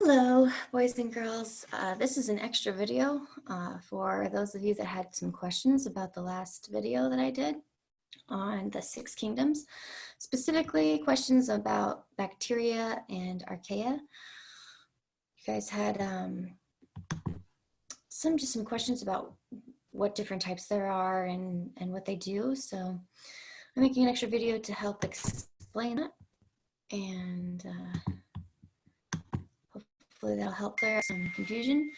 Hello, boys and girls. This is an extra video for those of you that had some questions about the last video that I did on the 6 kingdoms, specifically questions about bacteria and archaea. You guys had some questions about what different types there are and what they do. So I'm making an extra video to help explain that, and hopefully that'll help clear some confusion.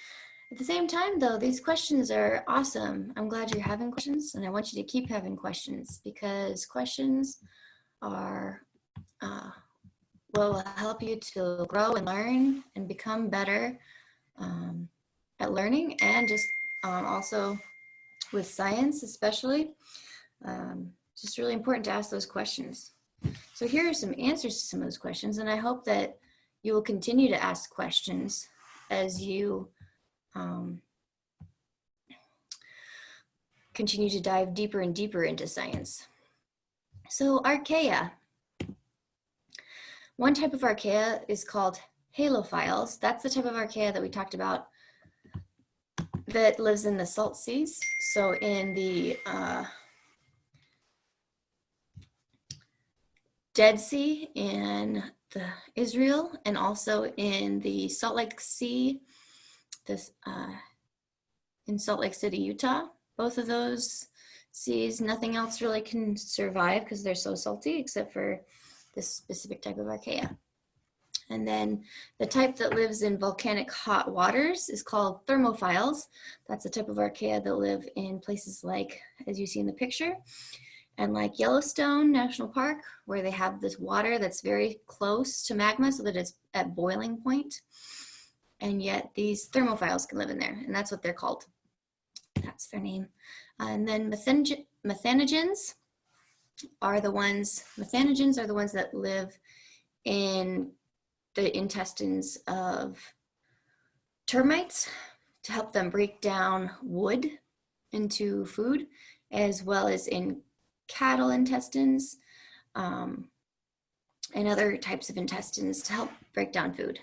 At the same time, though, these questions are awesome. I'm glad you're having questions, and I want you to keep having questions, because questions are will help you to grow and learn and become better at learning, and just also with science especially. It's just really important to ask those questions. So here are some answers to some of those questions, and I hope that you will continue to ask questions as you continue to dive deeper and deeper into science. So archaea. One type of archaea is called halophiles. That's the type of archaea that we talked about that lives in the salt seas. So in the Dead Sea in Israel, and also in the Salt Lake Sea, in Salt Lake City, Utah. Both of those seas, nothing else really can survive because they're so salty, except for this specific type of archaea. And then the type that lives in volcanic hot waters is called thermophiles. That's the type of archaea that live in places like, as you see in the picture, and like Yellowstone National Park, where they have this water that's very close to magma so that it's at boiling point. And yet these thermophiles can live in there, and that's what they're called. That's their name. And then methanogens are the ones that live in the intestines of termites to help them break down wood into food, as well as in cattle intestines and other types of intestines to help break down food.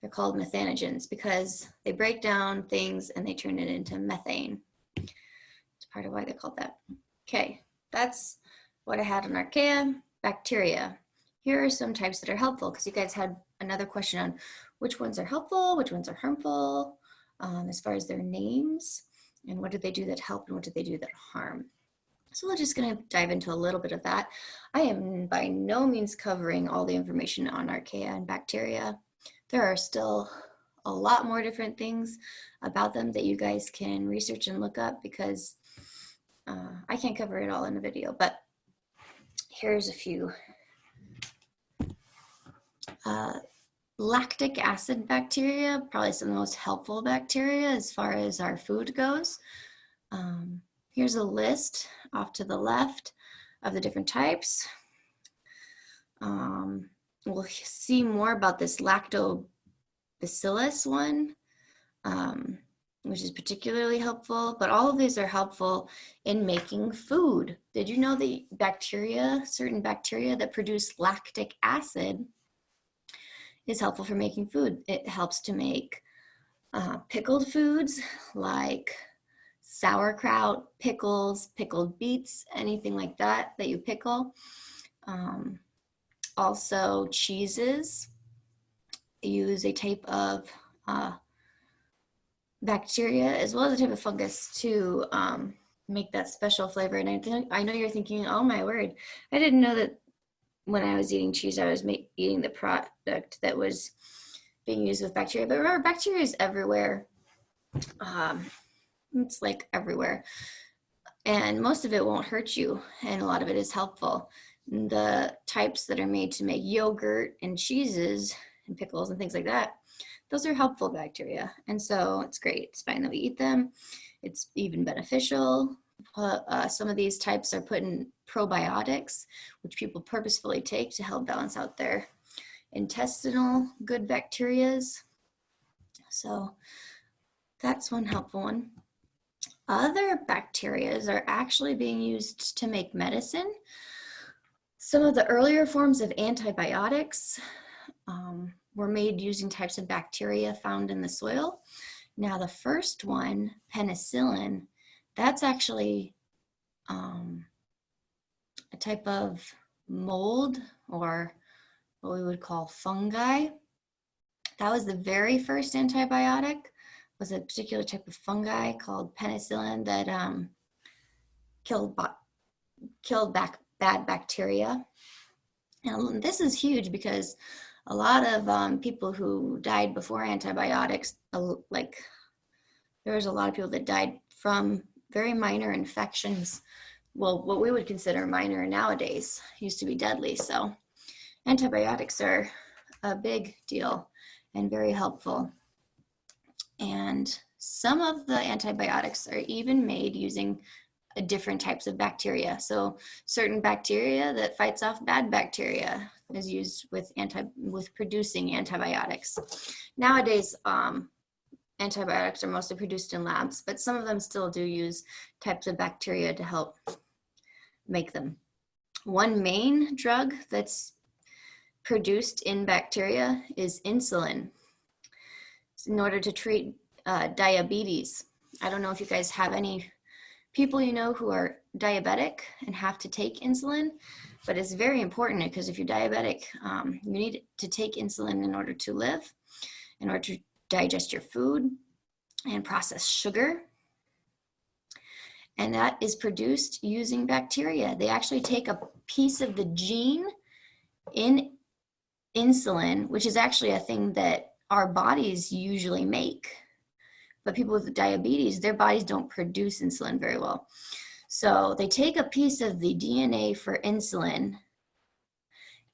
They're called methanogens because they break down things and they turn it into methane. It's part of why they're called that. Okay, that's what I had on archaea. Bacteria. Here are some types that are helpful, because you guys had another question on which ones are helpful, which ones are harmful, as far as their names, and what do they do that help and what do they do that harm. So we're just going to dive into a little bit of that. I am by no means covering all the information on archaea and bacteria. There are still a lot more different things about them that you guys can research and look up, because I can't cover it all in a video, but here's a few. Lactic acid bacteria, probably some of the most helpful bacteria as far as our food goes. Here's a list off to the left of the different types. We'll see more about this lactobacillus one, which is particularly helpful, but all of these are helpful in making food. Did you know that bacteria, certain bacteria that produce lactic acid, is helpful for making food? It helps to make pickled foods like sauerkraut, pickles, pickled beets, anything like that that you pickle. Also cheeses use a type of bacteria as well as a type of fungus to make that special flavor. And I know you're thinking, oh my word, I didn't know that when I was eating cheese, I was eating the product that was being used with bacteria. But remember, bacteria is everywhere. It's like everywhere. And most of it won't hurt you, and a lot of it is helpful. The types that are made to make yogurt and cheeses and pickles and things like that, those are helpful bacteria. And so it's great. It's fine that we eat them. It's even beneficial. Some of these types are put in probiotics, which people purposefully take to help balance out their intestinal good bacterias. So that's one helpful one. Other bacterias are actually being used to make medicine. Some of the earlier forms of antibiotics were made using types of bacteria found in the soil. Now the first one, penicillin, that's actually a type of mold, or what we would call fungi. That was the very first antibiotic, was a particular type of fungi called penicillin that killed bad bacteria. And this is huge because a lot of people who died before antibiotics, like there was a lot of people that died from very minor infections. Well, what we would consider minor nowadays used to be deadly. So antibiotics are a big deal and very helpful. And some of the antibiotics are even made using different types of bacteria. So certain bacteria that fights off bad bacteria is used with producing antibiotics. Nowadays, antibiotics are mostly produced in labs, but some of them still do use types of bacteria to help make them. One main drug that's produced in bacteria is insulin in order to treat diabetes. I don't know if you guys have any people you know who are diabetic and have to take insulin, but it's very important because if you're diabetic, you need to take insulin in order to live, in order to digest your food and process sugar. And that is produced using bacteria. They actually take a piece of the gene in insulin, which is actually a thing that our bodies usually make. But people with diabetes, their bodies don't produce insulin very well. So they take a piece of the DNA for insulin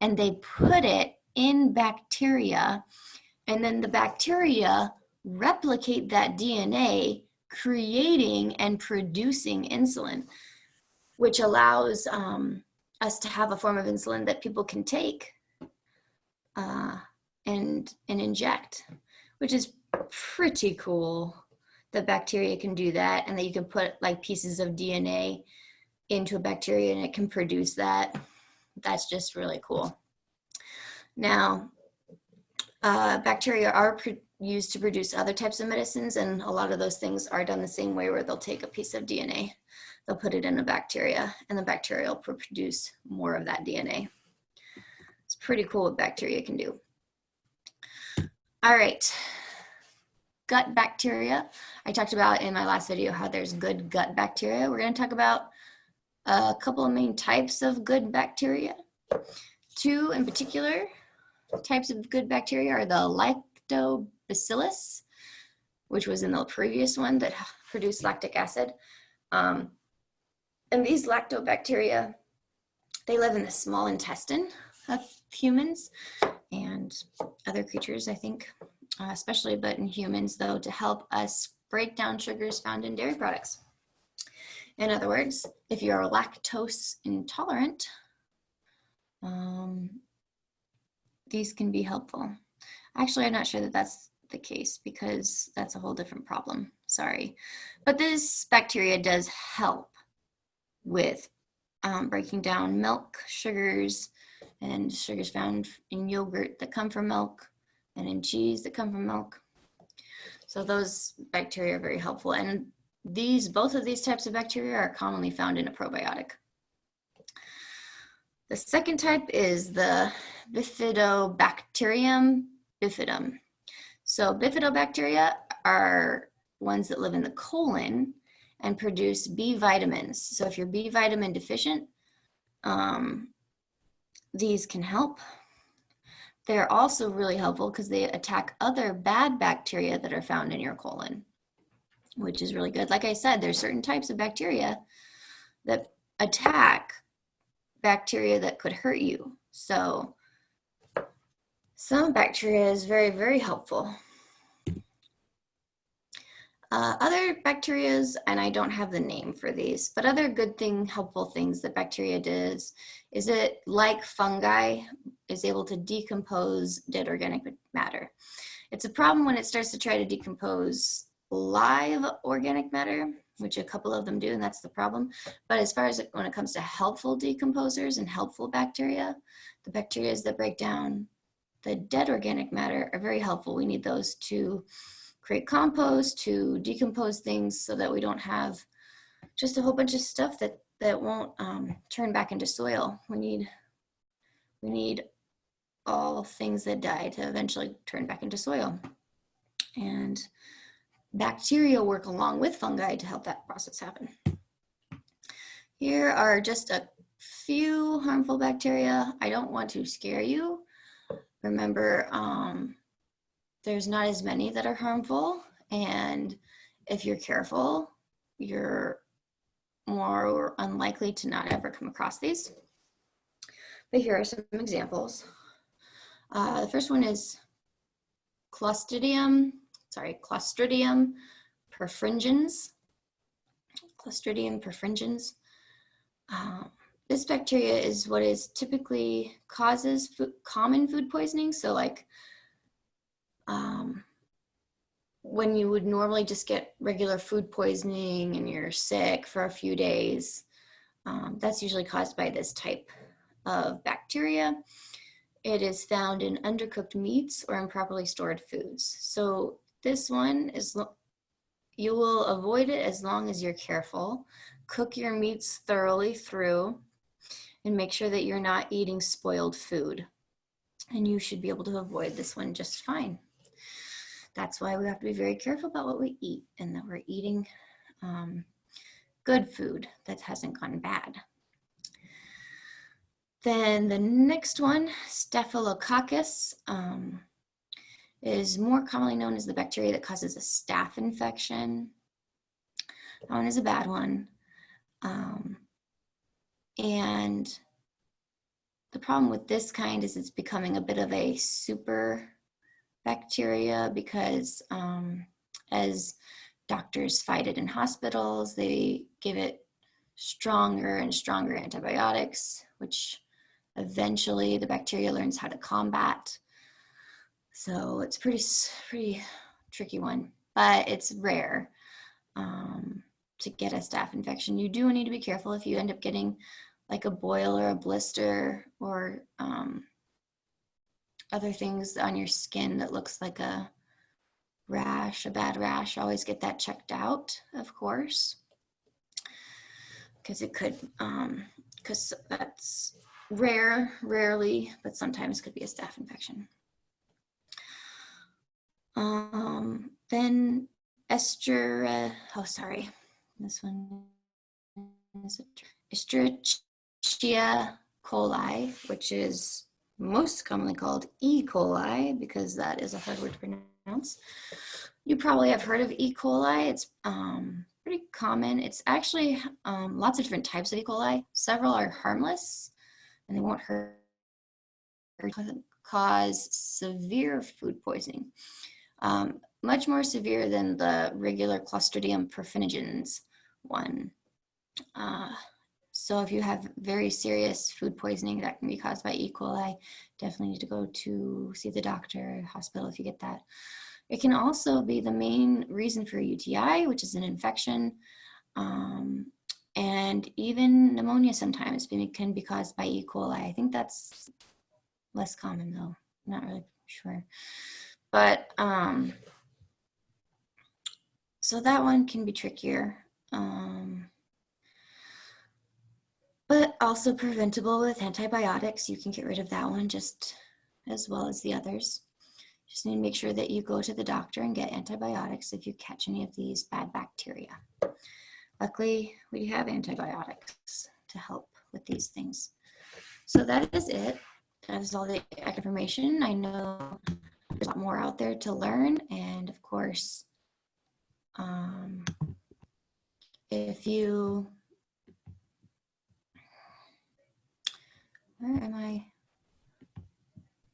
and they put it in bacteria, and then the bacteria replicate that DNA, creating and producing insulin, which allows us to have a form of insulin that people can take and inject, which is pretty cool that bacteria can do that, and that you can put like pieces of DNA into a bacteria and it can produce that. That's just really cool. Now, bacteria are used to produce other types of medicines, and a lot of those things are done the same way, where they'll take a piece of DNA, they'll put it in a bacteria, and the bacteria will produce more of that DNA. It's pretty cool what bacteria can do. All right, gut bacteria. I talked about in my last video how there's good gut bacteria. We're going to talk about a couple of main types of good bacteria. Two in particular types of good bacteria are the lactobacillus, which was in the previous one that produced lactic acid. And these lactobacteria, they live in the small intestine of humans and other creatures, I think, especially, but in humans though, to help us break down sugars found in dairy products. In other words, if you're lactose intolerant, these can be helpful. Actually, I'm not sure that that's the case because that's a whole different problem. Sorry. But this bacteria does help with breaking down milk sugars and sugars found in yogurt that come from milk and in cheese that come from milk. So those bacteria are very helpful. And both of these types of bacteria are commonly found in a probiotic. The second type is the Bifidobacterium bifidum. So bifidobacteria are ones that live in the colon and produce B vitamins. So if you're B vitamin deficient, these can help. They're also really helpful because they attack other bad bacteria that are found in your colon, which is really good. Like I said, there's certain types of bacteria that attack bacteria that could hurt you. So some bacteria is very, very helpful. Other bacterias, and I don't have the name for these, but other good helpful things that bacteria does is it, like fungi, is able to decompose dead organic matter. It's a problem when it starts to try to decompose live organic matter, which a couple of them do, and that's the problem. But as far as when it comes to helpful decomposers and helpful bacteria, the bacteria that break down the dead organic matter are very helpful. We need those to create compost, to decompose things so that we don't have just a whole bunch of stuff that won't turn back into soil. We need all things that die to eventually turn back into soil. And bacteria work along with fungi to help that process happen. Here are just a few harmful bacteria. I don't want to scare you. Remember, there's not as many that are harmful, and if you're careful, you're more unlikely to not ever come across these. But here are some examples. The first one is Clostridium perfringens. Clostridium perfringens. This bacteria is what is typically causes common food poisoning. So like when you would normally just get regular food poisoning and you're sick for a few days, that's usually caused by this type of bacteria. It is found in undercooked meats or improperly stored foods. So this one is, you will avoid it as long as you're careful. Cook your meats thoroughly through and make sure that you're not eating spoiled food. And you should be able to avoid this one just fine. That's why we have to be very careful about what we eat and that we're eating good food that hasn't gone bad. Then the next one, Staphylococcus, is more commonly known as the bacteria that causes a staph infection. That one is a bad one. And the problem with this kind is it's becoming a bit of a super bacteria because as doctors fight it in hospitals, they give it stronger and stronger antibiotics, which eventually the bacteria learns how to combat. So it's pretty tricky one, but it's rare to get a staph infection. You do need to be careful if you end up getting like a boil or a blister or other things on your skin that looks like a rash, a bad rash. Always get that checked out, of course, because it could, because that's rarely, but sometimes could be a staph infection. Then Escherichia coli, which is most commonly called E. coli because that is a hard word to pronounce. You probably have heard of E. coli. It's pretty common. It's actually lots of different types of E. coli. Several are harmless and they won't hurt or cause severe food poisoning. Much more severe than the regular Clostridium perfringens one. So if you have very serious food poisoning that can be caused by E. coli, definitely need to go to see the doctor, hospital if you get that. It can also be the main reason for UTI, which is an infection, and even pneumonia sometimes can be caused by E. coli. I think that's less common though, not really sure. But so that one can be trickier. But also preventable with antibiotics. You can get rid of that one just as well as the others. Just need to make sure that you go to the doctor and get antibiotics if you catch any of these bad bacteria. Luckily, we have antibiotics to help with these things. So that is it. That is all the information. I know there's a lot more out there to learn. And of course, if you, where am I?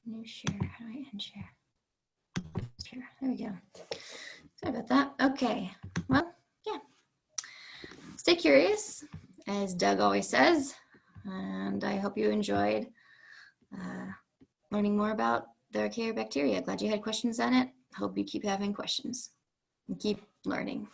New share, how do I end share? Share, there we go. Sorry about that. Okay, well, yeah. Stay curious, as Doug always says, and I hope you enjoyed learning more about the Archaea bacteria. Glad you had questions on it. Hope you keep having questions and keep learning.